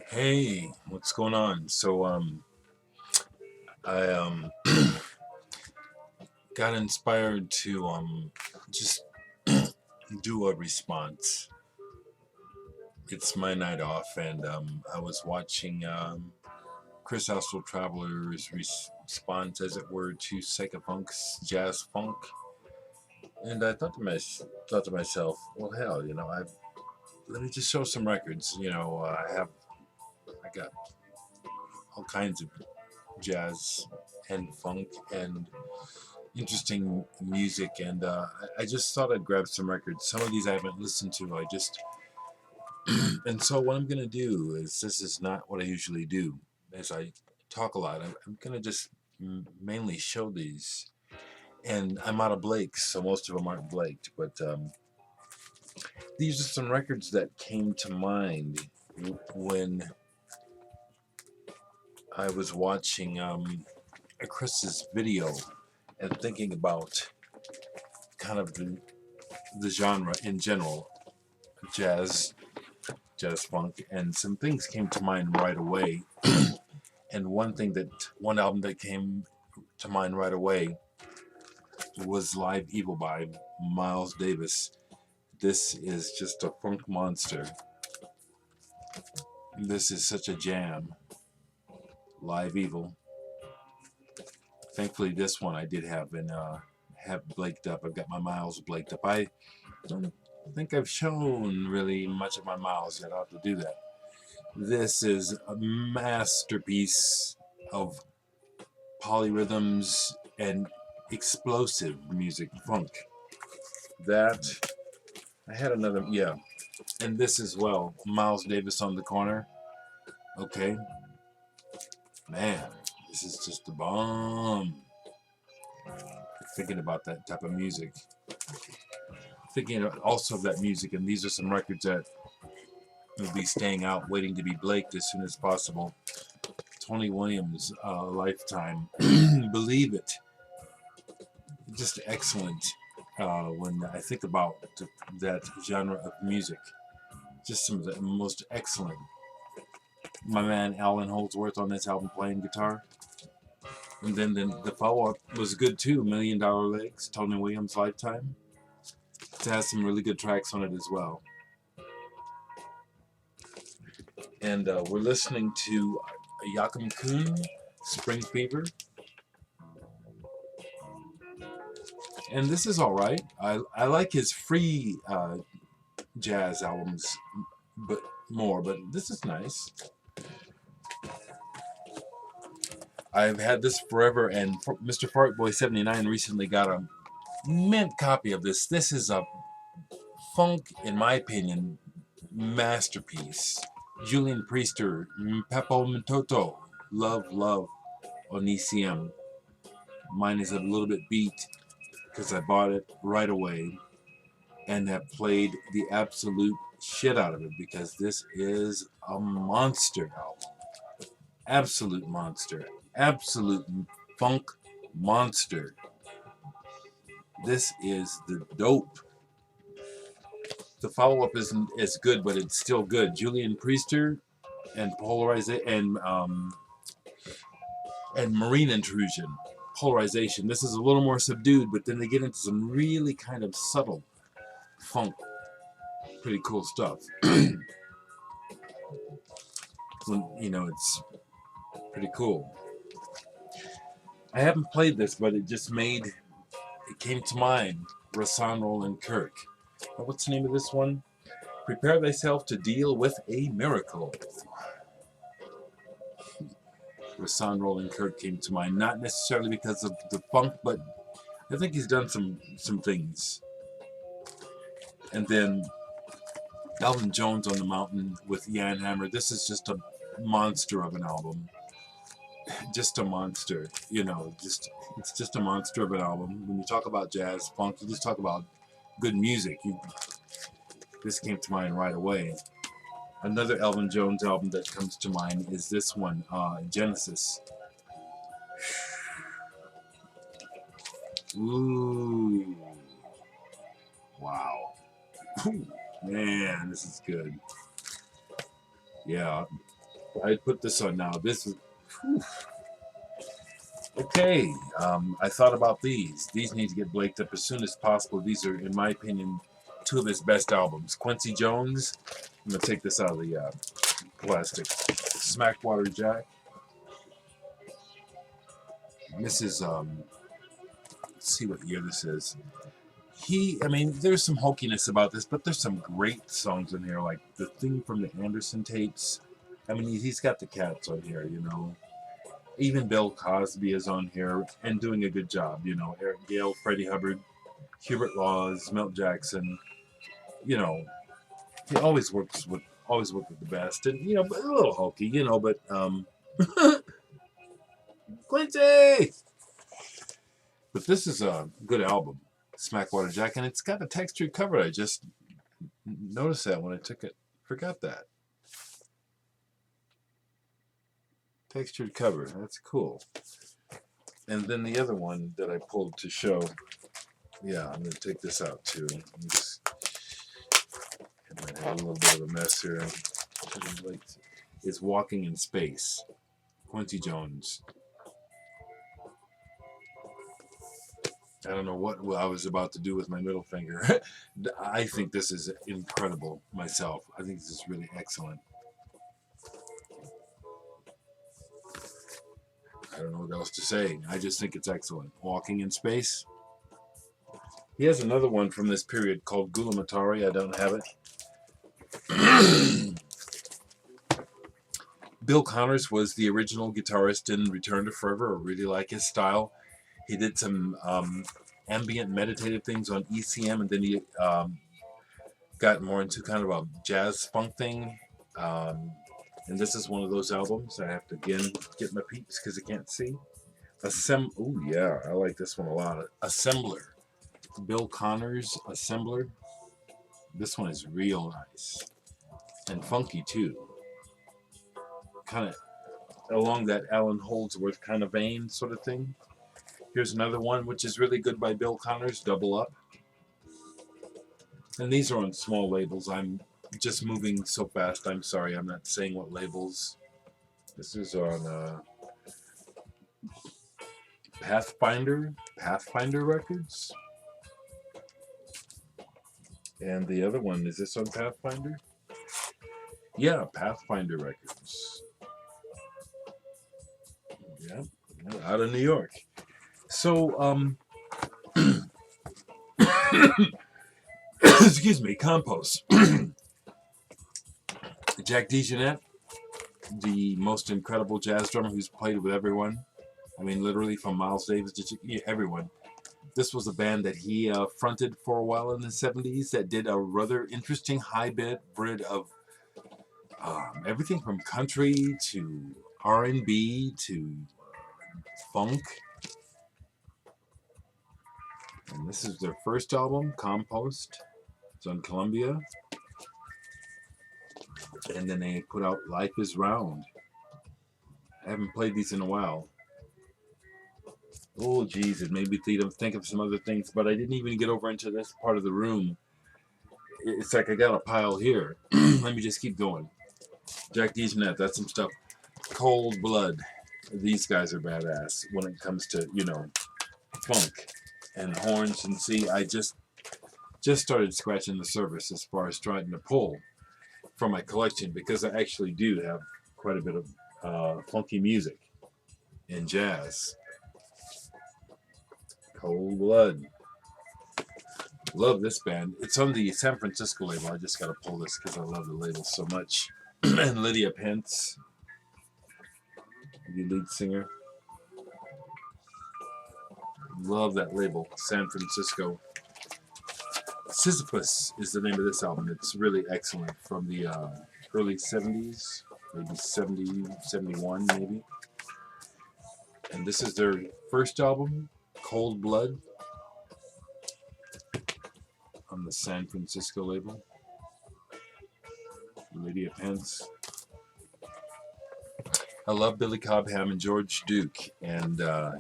Hey, what's going on? I got inspired to just do a response. It's my night off, and I was watching Chris Astral Traveler's response, as it were, to SecOfunk's jazz funk, and I thought to myself, well, hell, let me just show some records. I got all kinds of jazz and funk and interesting music, and I just thought I'd grab some records. Some of these I haven't listened to. And so what I'm gonna do is, this is not what I usually do. As I talk a lot, I'm gonna just mainly show these, and I'm out of Blake's, so most of them aren't Blaked, but these are some records that came to mind when I was watching Chris's video and thinking about kind of the genre in general, jazz, jazz funk, and some things came to mind right away. And one album that came to mind right away was Live Evil by Miles Davis. This is just a funk monster. This is such a jam. Live Evil. Thankfully, this one I did have have blaked up. I've got my Miles blaked up. I don't think I've shown really much of my Miles yet. I'll have to do that. This is a masterpiece of polyrhythms and explosive music, funk. That, I had another, yeah, and this as well. Miles Davis on the corner. Okay, man, this is just a bomb. Thinking about that type of music. Thinking also of that music, and these are some records that will be staying out, waiting to be blaked as soon as possible. Tony Williams, Lifetime, Believe It. Just excellent when I think about that genre of music. Just some of the most excellent. My man Alan Holdsworth on this album playing guitar. And then the follow-up was good too, $1 Million Legs, Tony Williams Lifetime. It has some really good tracks on it as well. And we're listening to Joachim Kuhn, Spring Fever. And this is all right. I like his free jazz albums but this is nice. I've had this forever, and Mr. Fartboy79 recently got a mint copy of this. This is a funk, in my opinion, masterpiece. Julian Priester, Pepo Mtoto, Love, Love, Onisim. Mine is a little bit beat because I bought it right away and have played the absolute shit out of it because this is a monster album. Absolute monster. Absolute funk monster. This is the dope. The follow-up isn't as good, but it's still good. Julian Priester and and Marine Intrusion. Polarization. This is a little more subdued, but then they get into some really kind of subtle funk. Pretty cool stuff. It's pretty cool. I haven't played this, but it came to mind. Rasan Roland Kirk. What's the name of this one? Prepare thyself to deal with a miracle. Rasan Roland Kirk came to mind, not necessarily because of the funk, but I think he's done some things. And then Elvin Jones on the Mountain with Jan Hammer. This is just a monster of an album. Just a monster, it's just a monster of an album. When you talk about jazz, funk, you just talk about good music. This came to mind right away. Another Elvin Jones album that comes to mind is this one, Genesis. Ooh. Wow. Man, this is good. Yeah. I'd put this on now. This is... Whew. Okay, I thought about these. These need to get blaked up as soon as possible. These are, in my opinion, two of his best albums. Quincy Jones. I'm going to take this out of the plastic. Smackwater Jack. This is, let's see what year this is. I mean, there's some hokiness about this, but there's some great songs in here, like the thing from the Anderson tapes. I mean, he's got the Cats on here, you know. Even Bill Cosby is on here and doing a good job, you know. Eric Gale, Freddie Hubbard, Hubert Laws, Milt Jackson. You know, he always works with the best, and you know, a little hokey, you know, but Quincy. But this is a good album, Smackwater Jack, and it's got a textured cover. I just noticed that when I took it. Forgot that. Textured cover. That's cool. And then the other one that I pulled to show. Yeah, I'm going to take this out too. I might have a little bit of a mess here. It's Walking in Space. Quincy Jones. I don't know what I was about to do with my middle finger. I think this is incredible myself. I think this is really excellent. I don't know what else to say. I just think it's excellent. Walking in Space. He has another one from this period called Gula Matari. I don't have it. Bill Connors was the original guitarist in Return to Forever. I really like his style. He did some ambient meditative things on ECM, and then he got more into kind of a jazz funk thing. And this is one of those albums. I have to, again, get my peeps because I can't see. Oh, yeah, I like this one a lot. Assembler. Bill Connors, Assembler. This one is real nice. And funky, too. Kind of along that Alan Holdsworth kind of vein sort of thing. Here's another one, which is really good by Bill Connors, Double Up. And these are on small labels. I'm just moving so fast. I'm sorry, I'm not saying what labels. This is on Pathfinder Records. And the other one, is this on Pathfinder? Yeah, Pathfinder Records. Yeah, out of New York. So, excuse me, Compost. Jack DeJohnette, the most incredible jazz drummer who's played with everyone. I mean, literally from Miles Davis to everyone. This was a band that he fronted for a while in the 70s that did a rather interesting hybrid of everything from country to R&B to funk. And this is their first album, Compost. It's on Columbia. And then they put out Life is Round. I haven't played these in a while. Oh, geez, it made me think of some other things, but I didn't even get over into this part of the room. It's like I got a pile here. Let me just keep going. Jack DeJohnette, that's some stuff. Cold Blood. These guys are badass when it comes to, you know, funk and horns. And see, I just started scratching the surface as far as trying to pull from my collection, because I actually do have quite a bit of funky music and jazz. Cold Blood. Love this band. It's on the San Francisco label. I just got to pull this because I love the label so much. And Lydia Pence, the lead singer. Love that label, San Francisco. Sisyphus is the name of this album. It's really excellent, from the early 70s, maybe 70, 71 maybe. And this is their first album, Cold Blood, on the San Francisco label. Lydia Pence. I love Billy Cobham and George Duke, and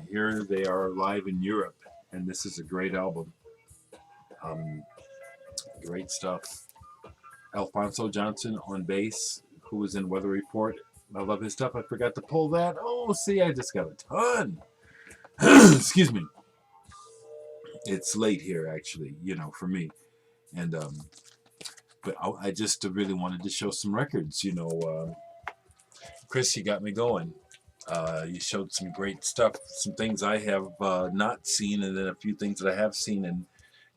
here they are live in Europe, and this is a great album. Great stuff. Alphonso Johnson on bass, who was in Weather Report. I love his stuff. I forgot to pull that. Oh, see, I just got a ton. Excuse me. It's late here, actually, you know, for me. And, but I just really wanted to show some records, you know. Chris, you got me going. You showed some great stuff, some things I have not seen, and then a few things that I have seen and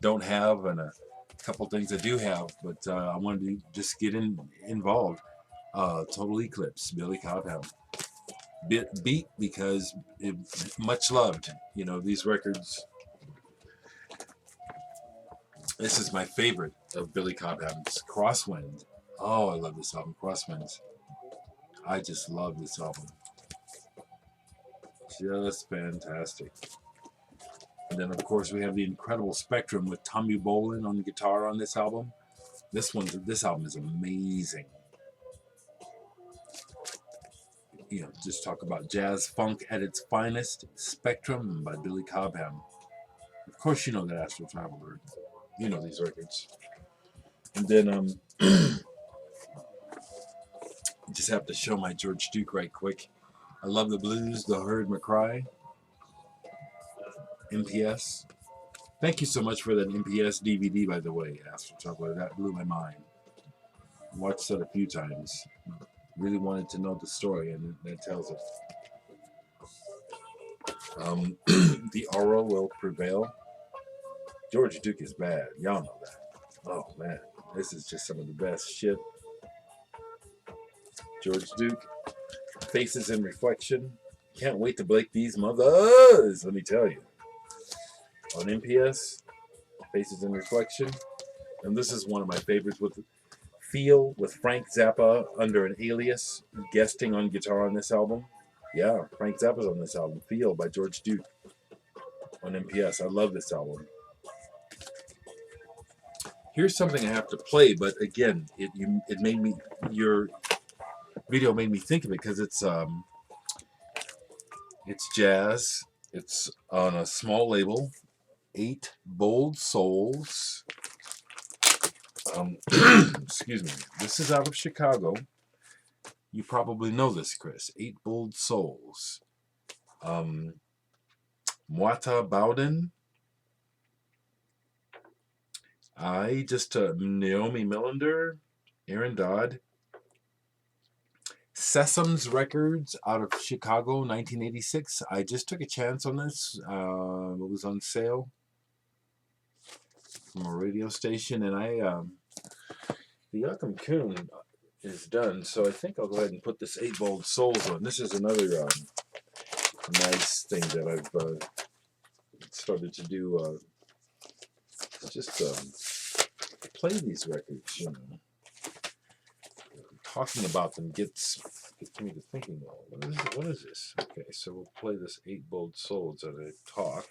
don't have, and a couple things I do have. But I wanted to just get involved. Total Eclipse, Billy Cobham. Beat because much loved. You know, these records. This is my favorite of Billy Cobham's, Crosswind. Oh, I love this album, Crosswinds. I just love this album. Just fantastic. And then, of course, we have the incredible Spectrum with Tommy Bolin on the guitar on this album. This album is amazing. You know, just talk about jazz funk at its finest. Spectrum by Billy Cobham. Of course, you know that Astral Traveler. You know these records. And then, just have to show my George Duke right quick. I love the blues, the Heard McCry. MPS. Thank you so much for that MPS DVD, by the way, Astral Traveler. That blew my mind. Watched that a few times. Really wanted to know the story, and that tells it. The Aura Will Prevail. George Duke is bad. Y'all know that. Oh, man. This is just some of the best shit. George Duke. Faces in Reflection. Can't wait to break these mothers, let me tell you. On MPS, Faces in Reflection. And this is one of my favorites with Feel with Frank Zappa under an alias, guesting on guitar on this album. Yeah, Frank Zappa's on this album. Feel by George Duke on MPS. I love this album. Here's something I have to play, but again, it made me, your video made me think of it because it's jazz. It's on a small label, 8 Bold Souls. Excuse me. This is out of Chicago. You probably know this, Chris. 8 Bold Souls. Mwata Bowden. Naomi Millender. Aaron Dodd. Sesam's Records out of Chicago, 1986. I just took a chance on this. It was on sale from a radio station, and the Yuckum Coon is done, so I think I'll go ahead and put this 8 Bold Souls on. This is another nice thing that I've started to do. Just play these records, you know. Talking about them gets me to thinking, well, what is this? Okay, so we'll play this 8 Bold Souls as I talk.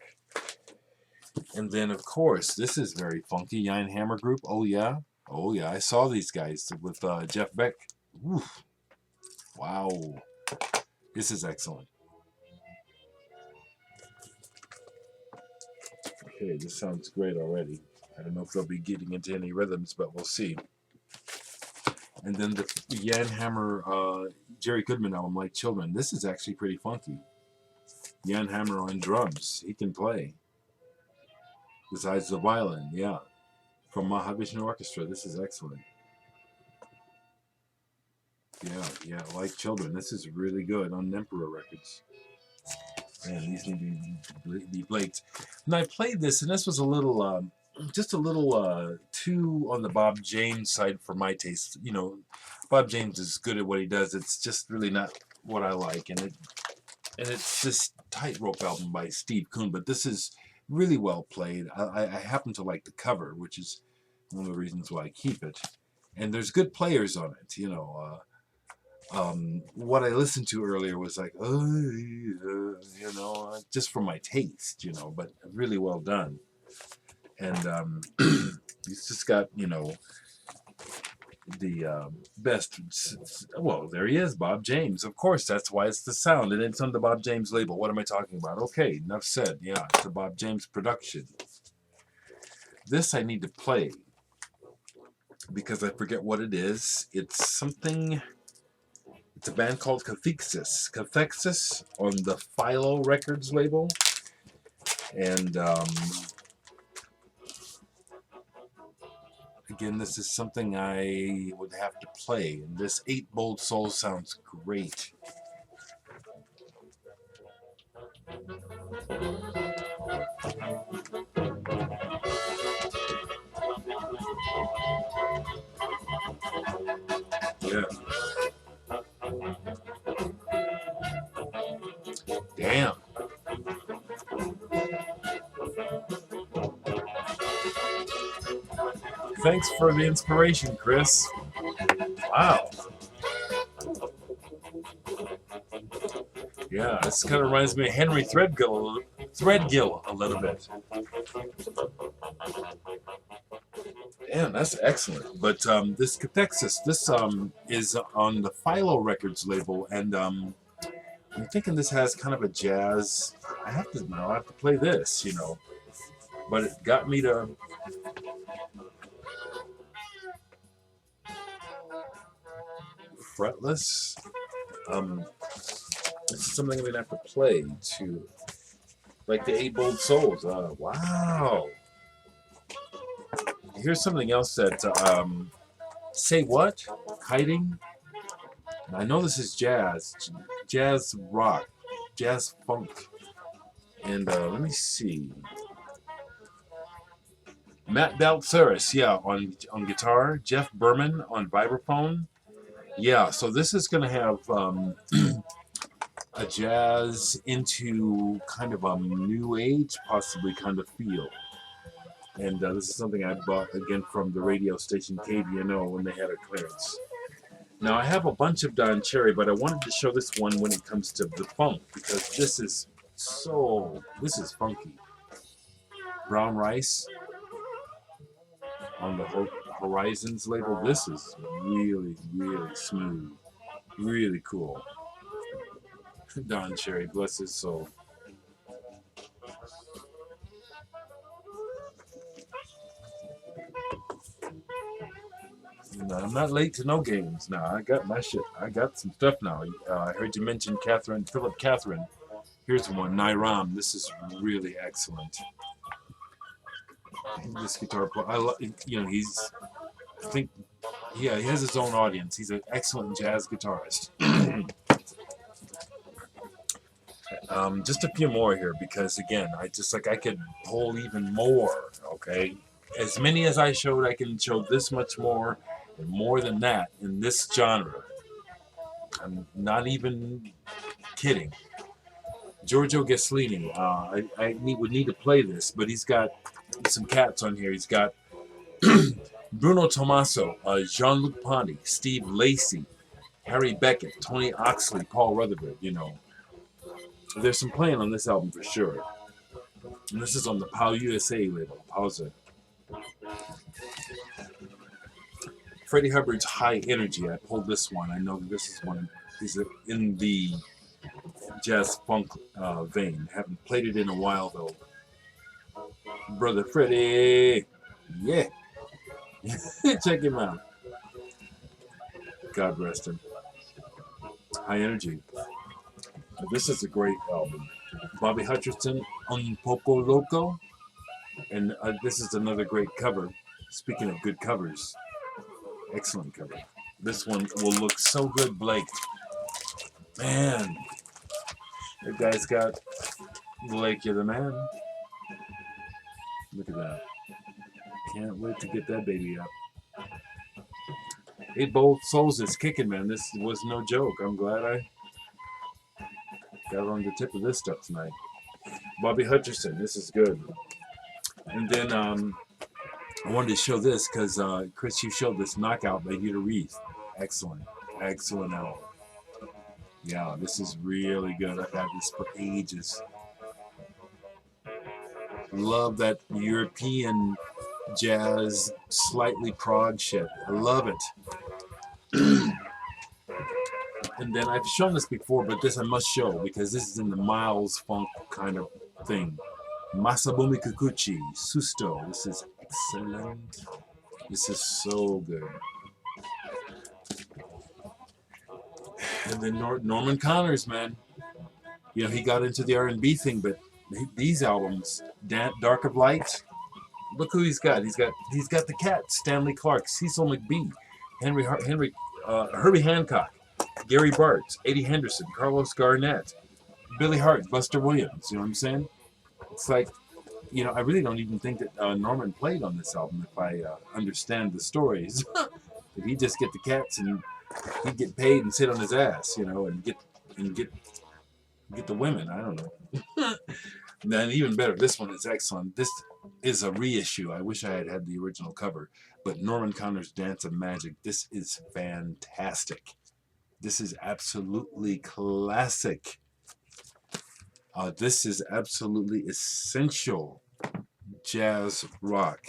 And then, of course, this is very funky. Jan Hammer Group. Oh, yeah. Oh, yeah. I saw these guys with Jeff Beck. Oof. Wow. This is excellent. Okay, this sounds great already. I don't know if they'll be getting into any rhythms, but we'll see. And then the Jan Hammer, Jerry Goodman album, Like Children. This is actually pretty funky. Jan Hammer on drums. He can play. Besides the violin, yeah. From Mahavishnu Orchestra. This is excellent. Yeah, Like Children. This is really good on Emperor Records. Man, these need to be played. And I played this, and this was a little, just a little too on the Bob James side for my taste. You know, Bob James is good at what he does. It's just really not what I like, and it's this Tightrope album by Steve Kuhn. But this is really well played. I happen to like the cover, which is one of the reasons why I keep it. And there's good players on it. You know, what I listened to earlier was like, you know, just for my taste. You know, but really well done. And he's just got, you know, the best. Well, there he is, Bob James. Of course, that's why it's the sound, and it's on the Bob James label. What am I talking about? Okay, enough said. Yeah, it's a Bob James production. This I need to play because I forget what it is. It's something It's a band called Cathexis. Cathexis on the Philo Records label. And again, this is something I would have to play. This 8 Bold Soul sounds great. Yeah. Damn. Thanks for the inspiration, Chris. Wow. Yeah, this kind of reminds me of Henry Threadgill a little bit. Damn, that's excellent. But this Cathexis, this is on the Philo Records label, and I'm thinking this has kind of a jazz. I have to play this, you know. But it got me to fretless. This is something I'm gonna have to play to, like the 8 Bold Souls. Wow. Here's something else that say what? Kiting. I know this is jazz rock, jazz funk, and let me see. Matt Baltzeris, yeah, on guitar. Jeff Berman on vibraphone. Yeah, so this is gonna have a jazz into kind of a new age, possibly kind of feel. And this is something I bought again from the radio station KVNO when they had a clearance. Now I have a bunch of Don Cherry, but I wanted to show this one when it comes to the funk because this is funky. Brown Rice on the Horizons label. This is really, really smooth, really cool. Don Cherry, bless his soul. No, I'm not late to no games now. I got my shit. I got some stuff now. I heard you mention Philip Catherine. Here's one, Nairam. This is really excellent. This guitar player, he has his own audience. He's an excellent jazz guitarist. Just a few more here because again, I could pull even more. Okay, as many as I showed, I can show this much more and more than that in this genre. I'm not even kidding. Giorgio Gaslini. I would need to play this, but he's got some cats on here. He's got Bruno Tommaso, Jean-Luc Ponty, Steve Lacy, Harry Beckett, Tony Oxley, Paul Rutherford. You know, there's some playing on this album for sure. And this is on the POW USA label. Pausa. Freddie Hubbard's High Energy. I pulled this one. I know this is one. These are in the jazz funk vein. Haven't played it in a while though. Brother Freddie, yeah. Check him out. God rest him. High Energy. This is a great album. Bobby Hutcherson, Un Poco Loco. And this is another great cover. Speaking of good covers, excellent cover. This one will look so good, Blake. Man, that guy's got Blake, you're the man. Look at that. Can't wait to get that baby up. 8 Bold Souls is kicking, man. This was no joke. I'm glad I got on the tip of this stuff tonight. Bobby Hutcherson, this is good. And then I wanted to show this because, Chris, you showed this Knockout by Hugh Reith. Excellent. Excellent album. Yeah, this is really good. I've had this for ages. Love that European jazz, slightly prog shit. I love it. And then I've shown this before, but this I must show because this is in the Miles funk kind of thing. Masabumi Kikuchi, Susto. This is excellent. This is so good. And then Norman Connors, man. You know, he got into the R&B thing, but these albums, Dark of Light, look who he's got. He's got the Cats, Stanley Clarke, Cecil McBee, Herbie Hancock, Gary Bartz, Eddie Henderson, Carlos Garnett, Billy Hart, Buster Williams. You know what I'm saying? It's like, you know, I really don't even think that Norman played on this album if I understand the stories. If he just get the Cats and he'd get paid and sit on his ass, you know, and get the women. I don't know. Then even better, this one is excellent. This is a reissue. I wish I had the original cover, but Norman Connors' Dance of Magic. This is fantastic. This is absolutely classic. This is absolutely essential jazz rock.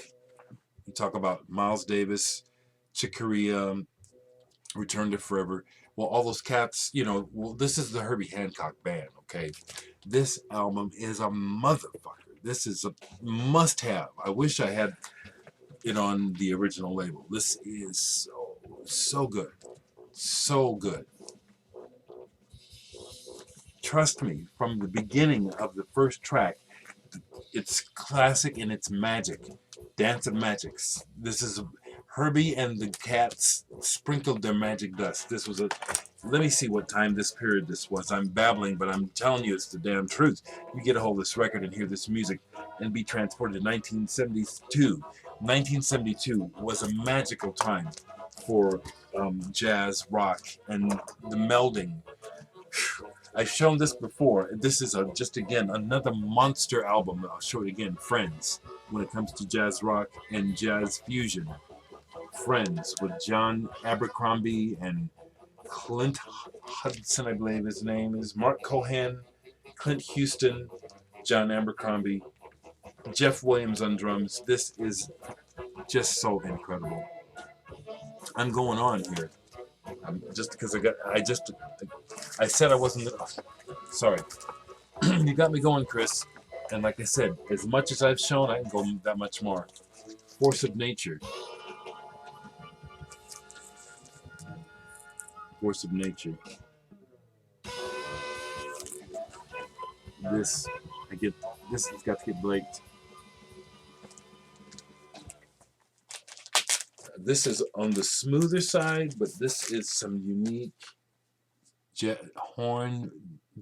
You talk about Miles Davis, Chick Corea, Return to Forever. Well, all those Cats, you know, well, this is the Herbie Hancock band, okay? This album is a motherfucker. This is a must-have. I wish I had it on the original label. This is so good. So good. Trust me, from the beginning of the first track, it's classic and it's magic. Dance of Magics. This is Herbie and the Cats sprinkled their magic dust. This was let me see what time this period this was. I'm babbling, but I'm telling you it's the damn truth. You get a hold of this record and hear this music and be transported to 1972. 1972 was a magical time for jazz, rock, and the melding. I've shown this before. This is just, again, another monster album. I'll show it again. Friends, when it comes to jazz rock and jazz fusion. Friends with John Abercrombie and Clint Hudson, I believe his name is. Mark Cohen, Clint Houston, John Abercrombie, Jeff Williams on drums. This is just so incredible. I'm going on here. Just because I said I wasn't. Sorry. You got me going, Chris. And like I said, as much as I've shown, I can go that much more. Force of Nature. Force of Nature. This has got to get blaked. This is on the smoother side, but this is some unique horn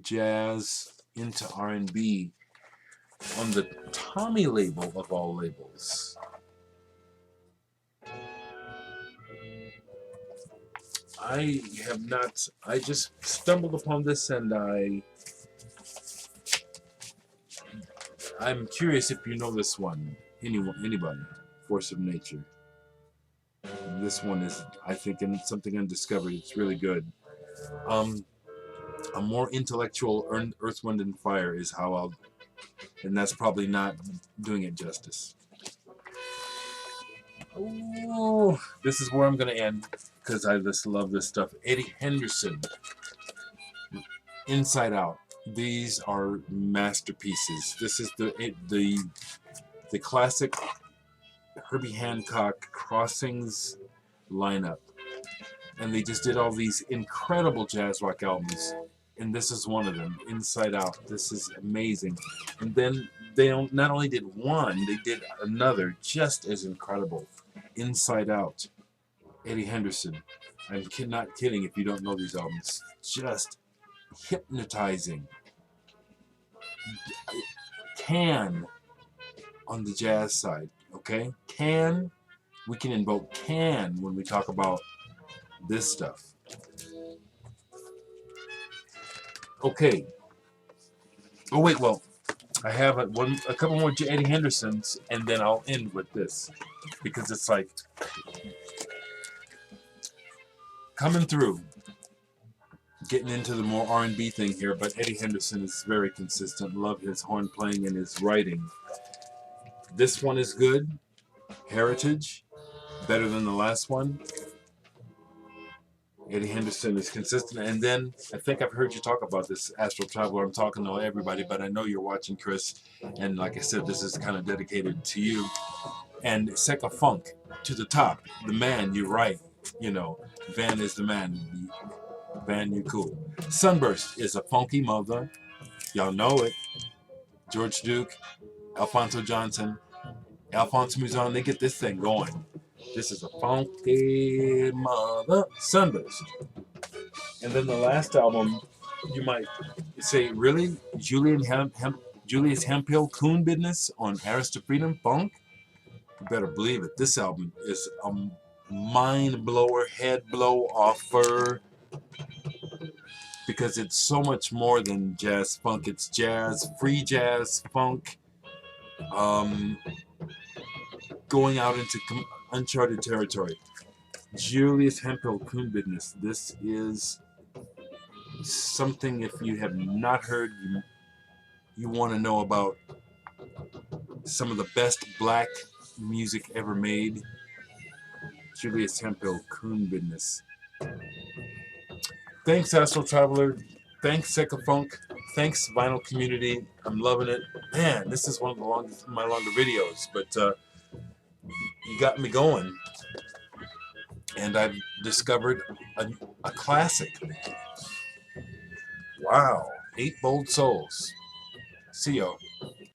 jazz into R&B on the Tommy label of all labels. I have not. I just stumbled upon this, and I'm curious if you know this one. Anybody? Force of Nature. This one is, I think, something undiscovered. It's really good. A more intellectual Earth, Wind, and Fire is how I'll, and that's probably not doing it justice. Oh, this is where I'm going to end because I just love this stuff. Eddie Henderson, Inside Out. These are masterpieces. This is the classic Herbie Hancock Crossings lineup, and they just did all these incredible jazz rock albums, and this is one of them. Inside Out. This is amazing. And then they not only did one, they did another just as incredible. Inside Out. Eddie Henderson. I'm not kidding if you don't know these albums. Just hypnotizing. Can on the jazz side. Okay? Can. We can invoke can when we talk about this stuff. Okay. Oh wait, well, I have a couple more Eddie Hendersons, and then I'll end with this because it's like coming through, getting into the more R&B thing here. But Eddie Henderson is very consistent. Love his horn playing and his writing. This one is good. Heritage, better than the last one. Eddie Henderson is consistent. And then I think I've heard you talk about this Astral Traveler. I'm talking to everybody, but I know you're watching, Chris. And like I said, this is kind of dedicated to you. And SecOfunk, to the top. The man, you're right. You know, Van is the man. Van, you cool. Sunburst is a funky mother. Y'all know it. George Duke, Alfonso Johnson, Alphonse Mouzon, they get this thing going. This is a funky mother. Sunburst. And then the last album, you might say, really? Julius Hemphill Coon Business on Arista Freedom Funk? You better believe it. This album is a mind blower, head blow offer, because it's so much more than jazz funk. It's jazz, free jazz funk, going out into uncharted territory. Julius Hemphill Coon Business. This is something, if you have not heard, you want to know about some of the best black music ever made. Julius Hemphill Coon Business. Thanks, Astral Traveler. Thanks, SecOfunk. Thanks, Vinyl Community. I'm loving it. Man, this is one of my longer videos, but you got me going. And I've discovered a classic. Wow. 8 Bold Souls. See y'all.